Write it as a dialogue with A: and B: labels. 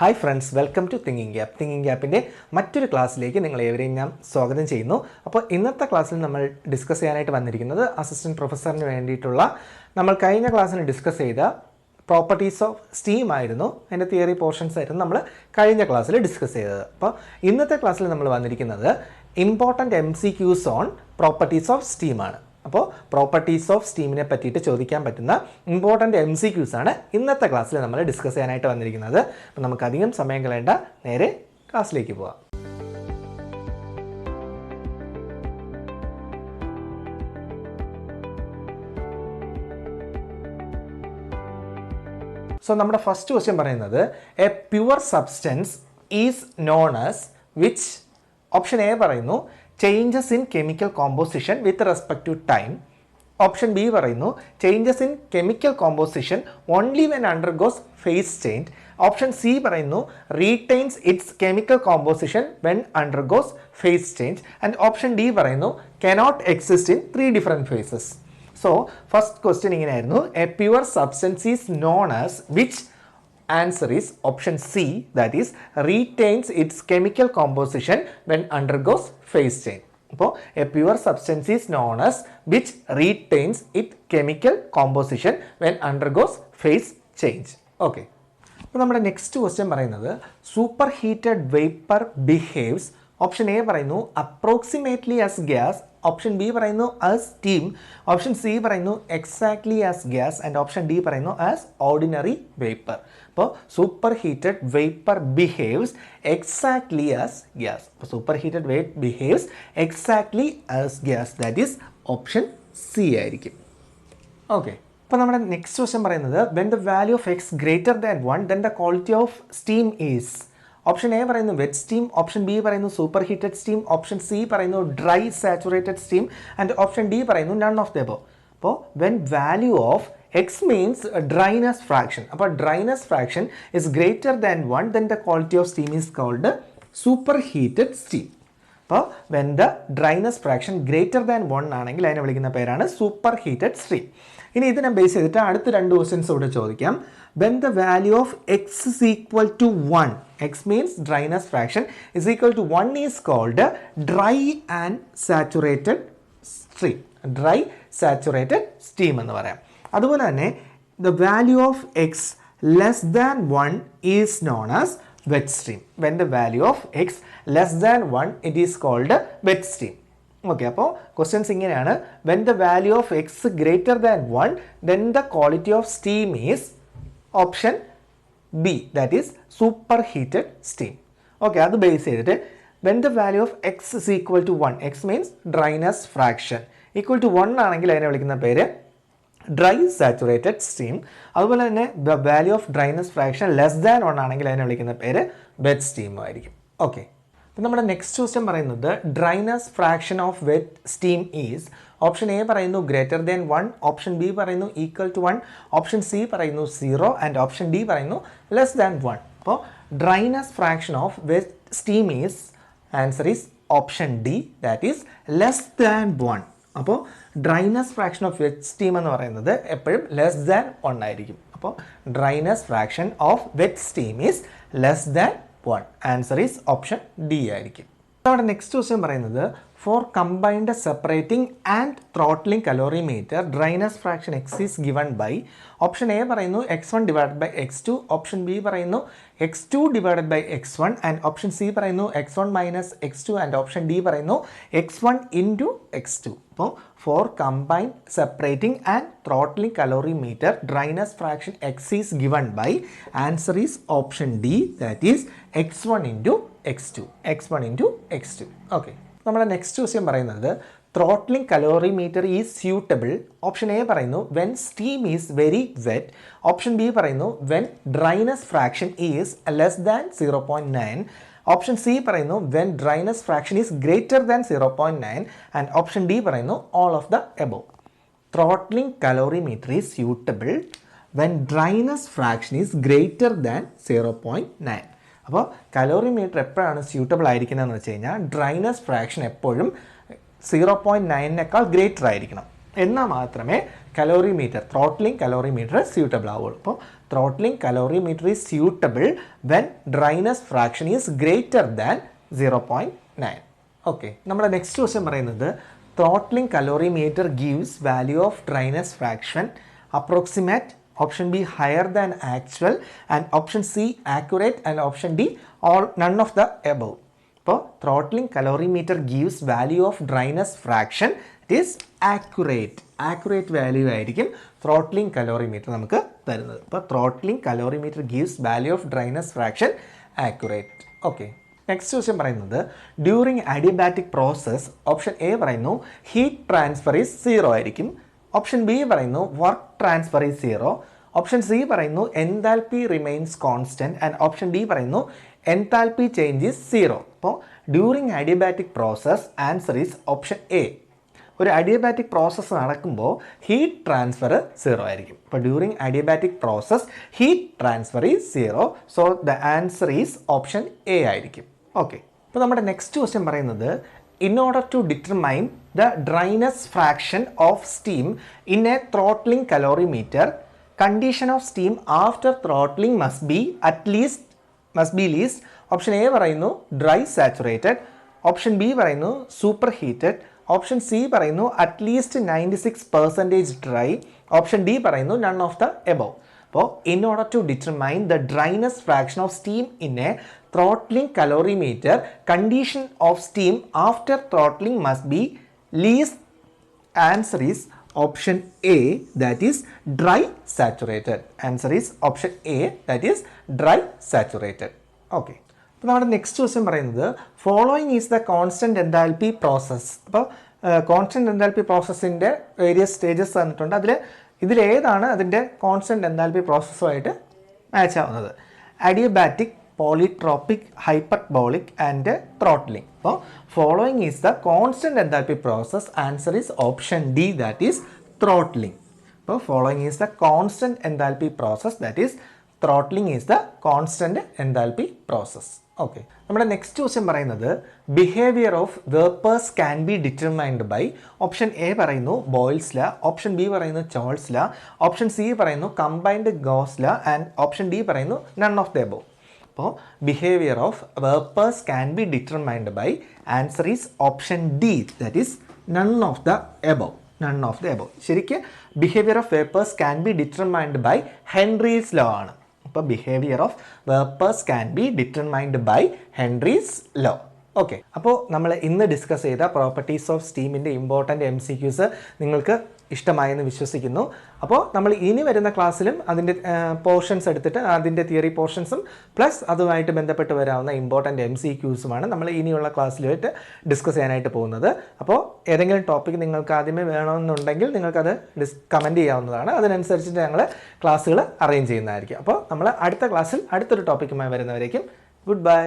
A: Hi friends, welcome to Thinking Gap. Thinking Gapന്റെ മറ്റൊരു ക്ലാസ്സിലേക്ക് നിങ്ങളേവരെയും ഞാൻ സ്വാഗതം ചെയ്യുന്നു. അപ്പോൾ ഇന്നത്തെ ക്ലാസ്സിൽ നമ്മൾ ഡിസ്കസ് ചെയ്യാനായിട്ട് വന്നിരിക്കുന്നത് അസിസ്റ്റന്റ് പ്രൊഫസറിന് വേണ്ടിയിട്ടുള്ള നമ്മൾ കഴിഞ്ഞ ക്ലാസ്സിൽ ഡിസ്കസ് ചെയ്ത പ്രോപ്പർട്ടീസ് ഓഫ് സ്റ്റീം ആയിരുന്നു. അതിൻ്റെ തിയറി പോർഷൻസ് ആയിരുന്നു നമ്മൾ കഴിഞ്ഞ ക്ലാസ്സിൽ ഡിസ്കസ് ചെയ്തത്. അപ്പോൾ ഇന്നത്തെ ക്ലാസ്സിൽ നമ്മൾ വന്നിരിക്കുന്നത് important MCQs on properties of steam ആണ്. അപ്പോൾ പ്രോപ്പർട്ടീസ് ഓഫ് സ്റ്റീമിനെ പറ്റിയിട്ട് ചോദിക്കാൻ പറ്റുന്ന ഇമ്പോർട്ടൻറ്റ് MCQs ആണ് ഇന്നത്തെ ക്ലാസ്സിൽ നമ്മൾ ഡിസ്കസ് ചെയ്യാനായിട്ട് വന്നിരിക്കുന്നത്. അപ്പോൾ നമുക്ക് അധികം സമയം കളയേണ്ട, നേരെ ക്ലാസ്സിലേക്ക് പോവാം. സോ നമ്മുടെ ഫസ്റ്റ് ക്വസ്റ്റ്യൻ പറയുന്നത് a pure substance is known as which. Option A പറയുന്നു changes in chemical composition with respect to time. Option B പറയുന്നു changes in chemical composition only when undergoes phase change. Option C പറയുന്നു retains its chemical composition when undergoes phase change. And option D പറയുന്നു cannot exist in 3 different phases. So first question ഇങ്ങനെയായിരുന്നു, a pure substance is known as which. Answer is option C, that is retains its chemical composition when undergoes phase change. അപ്പോൾ a pure substance is known as which retains its chemical composition when undergoes phase change. Okay. അപ്പോൾ നമ്മുടെ next question പറയുന്നത് super heated vapour behaves. Option A പറയുന്നു approximately as gas. Option B പറയുന്നു as steam. Option C പറയുന്നു exactly as gas. And option D പറയുന്നു as ordinary vapour. അപ്പോൾ super heated vapour behaves exactly as gas. അപ്പോൾ super heated vapour behaves exactly as gas, that is option C ആയിരിക്കും. Okay. അപ്പോൾ നമ്മുടെ next question പറയുന്നത് when the value of X greater than 1 then the quality of steam is. Option A പറയുന്നു wet steam. Option B പറയുന്നു super heated steam. Option C പറയുന്നു dry saturated steam. And option D പറയുന്നു none of the above. അപ്പോൾ when value of X means dryness fraction. അപ്പോൾ dryness fraction is greater than 1 then the quality of steam is called super heated steam. അപ്പോൾ when the dryness fraction greater than 1 ആണെങ്കിൽ അതിനെ വിളിക്കുന്ന പേരാണ് super heated steam. ഇനി ഇതിനെ base ചെയ്തിട്ട് അടുത്ത 2 ക്വസ്റ്റ്യൻസ് ഇവിടെ ചോദിക്കാം. When the value of x is equal to 1, x means dryness fraction, is equal to 1 is called dry and saturated stream. Dry saturated steam എന്ന് പറയാം. അതുപോലെ തന്നെ the value of x less than 1 is known as wet stream. When the value of x less than 1, it is called wet stream. Okay. അപ്പോൾ questions ഇങ്ങനെയാണ്. When the value of X greater than 1 then the quality of steam is option B, that is super heated steam. Okay. അത് base ചെയ്തിട്ട് when the value of X is equal to 1, X means dryness fraction, equal to 1 ആണെങ്കിൽ അതിനെ വിളിക്കുന്ന പേര് dry saturated steam. അതുപോലെ തന്നെ the value of dryness fraction less than 1 ആണെങ്കിൽ അതിനെ വിളിക്കുന്ന പേര് വെറ്റ് സ്റ്റീം ആയിരിക്കും. ഓക്കെ. അപ്പോൾ നമ്മുടെ നെക്സ്റ്റ് ക്വസ്റ്റ്യൻ പറയുന്നത് dryness fraction of wet steam is. Option A പറയുന്നു ഗ്രേറ്റർ ദാൻ 1. ഓപ്ഷൻ ബി പറയുന്നു ഈക്വൽ ടു 1. ഓപ്ഷൻ സി പറയുന്നു 0. ആൻഡ് ഓപ്ഷൻ ഡി പറയുന്നു ലെസ് ദാൻ 1. അപ്പോൾ dryness fraction of wet steam is, answer is option D, that is less than 1. അപ്പോൾ dryness fraction of wet steam എന്ന് പറയുന്നത് എപ്പോഴും less than 1 ആയിരിക്കും. അപ്പോൾ dryness fraction of wet steam is less than 1. Answer is option D ആയിരിക്കും. നമ്മുടെ next question പറയുന്നത് for combined separating and throttling calorimeter dryness fraction X is given by. Option A പറയുന്നു x1 divided by x2. Option B പറയുന്നു x2 divided by x1. And option C പറയുന്നു x1 minus x2. And option D പറയുന്നു x1 into x2. അപ്പോൾ for combined separating and throttling calorimeter dryness fraction X is given by, answer is option D, that is x1 into x2. x1 into x2. Okay. നമ്മുടെ next question പറയുന്നത് throttling calorimeter is suitable. Option A പറയുന്നു when steam is very wet. Option B പറയുന്നു when dryness fraction is less than 0.9. Option C പറയുന്നു when dryness fraction is greater than 0.9. And option D പറയുന്നു all of the above. Throttling calorimeter is suitable when dryness fraction is greater than 0.9. അപ്പോൾ calorimeter എപ്പോഴാണ് suitable ആയിരിക്കുന്നതെന്ന് വെച്ച് കഴിഞ്ഞാൽ dryness fraction എപ്പോഴും 0.9നേക്കാൾ greater ആയിരിക്കണം. എന്നാൽ മാത്രമേ കലോറിമീറ്റർ ത്രോട്ട്ലിംഗ് കലോറിമീറ്റർ സ്യൂട്ടബിൾ ആവുള്ളൂ. അപ്പോൾ throttling calorimeter is suitable when dryness fraction is greater than 0.9. Okay, നമ്മുടെ നെക്സ്റ്റ് ക്വസ്റ്റ്യൻ പറയുന്നത് throttling calorimeter gives value of dryness fraction approximate, option B higher than actual, and option C accurate, and option D all none of the above. അപ്പോൾ throttling calorimeter gives value of dryness fraction it is accurate value ആയിരിക്കും throttling calorimeter നമുക്ക് തരുന്നത്. അപ്പോൾ throttling calorimeter gives value of dryness fraction accurate. Okay, next question പറയുന്നത് during adiabatic process option A പറയുന്നു heat transfer is 0 ആയിരിക്കും, option B പറയുന്നു work transfer is 0, option C പറയുന്നു enthalpy remains constant, and option D പറയുന്നു enthalpy change is 0. അപ്പോൾ during adiabatic process answer is option A. ഒരു adiabatic process നടക്കുമ്പോൾ heat transfer 0 ആയിരിക്കും. അപ്പോൾ during adiabatic process heat transfer is 0, so the answer is option A ആയിരിക്കും. Okay, അപ്പോൾ നമ്മുടെ next question പറയുന്നത് in order to determine the dryness fraction of steam in a throttling calorimeter, condition of steam after throttling must be least. Option A പറയുന്നു dry saturated, option B പറയുന്നു superheated, option C പറയുന്നു at least 96% dry, option D പറയുന്നു none of the above. അപ്പോൾ in order to determine the dryness fraction of steam in a throttling calorimeter, condition of steam after throttling must be least. Answer is option A, that is dry saturated. Answer is option A, that is dry saturated. Okay, അപ്പോൾ നമ്മുടെ next question പറയുന്നത് following is the constant enthalpy process. അപ്പോൾ constant enthalpy പ്രോസസ്സിൻ്റെ various stages തന്നിട്ടുണ്ട്. ഇതിലേതാണ് അതിൻ്റെ constant enthalpy പ്രോസസ്സുമായിട്ട് match ആവുന്നത്? Adiabatic, polytropic, hyperbolic and throttling. അപ്പോൾ following is the constant enthalpy process. Answer is option D, that is throttling. അപ്പോൾ following is the constant enthalpy process, that is throttling is the constant enthalpy process. Okay, നമ്മുടെ next question പറയുന്നത് behaviour of vapours can be determined by. Option A പറയുന്നു Boyle's law, option B പറയുന്നു Charles' law, option C പറയുന്നു combined gas law, and option D പറയുന്നു none of the above. അപ്പോൾ behaviour of vapours can be determined by answer is option D, that is none of the above. None of the above. ശരിക്കും behaviour of vapours can be determined by Henry's law ആണ്. അപ്പോൾ behaviour of vapours can be determined by Henry's law. Okay, അപ്പോൾ നമ്മൾ ഇന്ന് discuss ചെയ്ത properties of സ്റ്റീമിൻ്റെ important MCQs നിങ്ങൾക്ക് ഇഷ്ടമായെന്ന് വിശ്വസിക്കുന്നു. അപ്പോൾ നമ്മൾ ഇനി വരുന്ന ക്ലാസ്സിലും അതിൻ്റെ പോർഷൻസ് എടുത്തിട്ട് അതിൻ്റെ തിയറി പോർഷൻസും പ്ലസ് അതുമായിട്ട് ബന്ധപ്പെട്ട് വരാവുന്ന ഇമ്പോർട്ടൻ്റ് MCQസുമാണ് നമ്മൾ ഇനിയുള്ള ക്ലാസ്സിലായിട്ട് ഡിസ്കസ് ചെയ്യാനായിട്ട് പോകുന്നത്. അപ്പോൾ ഏതെങ്കിലും ടോപ്പിക് നിങ്ങൾക്ക് ആദ്യമേ വേണമെന്നുണ്ടെങ്കിൽ നിങ്ങൾക്കത് കമൻറ്റ് ചെയ്യാവുന്നതാണ്. അതിനനുസരിച്ചിട്ട് ഞങ്ങൾ ക്ലാസ്സുകൾ അറേഞ്ച് ചെയ്യുന്നതായിരിക്കും. അപ്പോൾ നമ്മൾ അടുത്ത ക്ലാസ്സിൽ അടുത്തൊരു ടോപ്പിക്കുമായി വരുന്നവരേക്കും ഗുഡ് ബൈ.